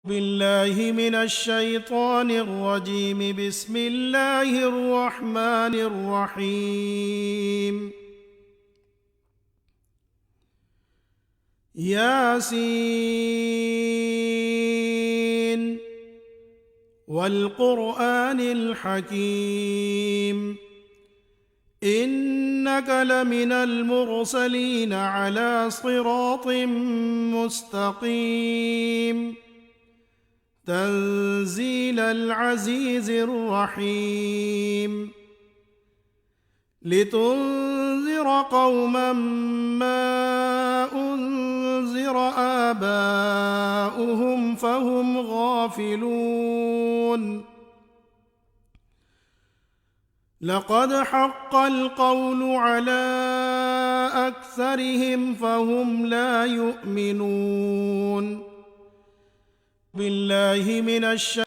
بالله من الشيطان الرجيم. بسم الله الرحمن الرحيم. ياسين والقرآن الحكيم إنك لمن المرسلين على صراط مستقيم تنزيل العزيز الرحيم لتنذر قوما ما أنذر آباؤهم فهم غافلون لقد حق القول على أكثرهم فهم لا يؤمنون بالله من الشيطان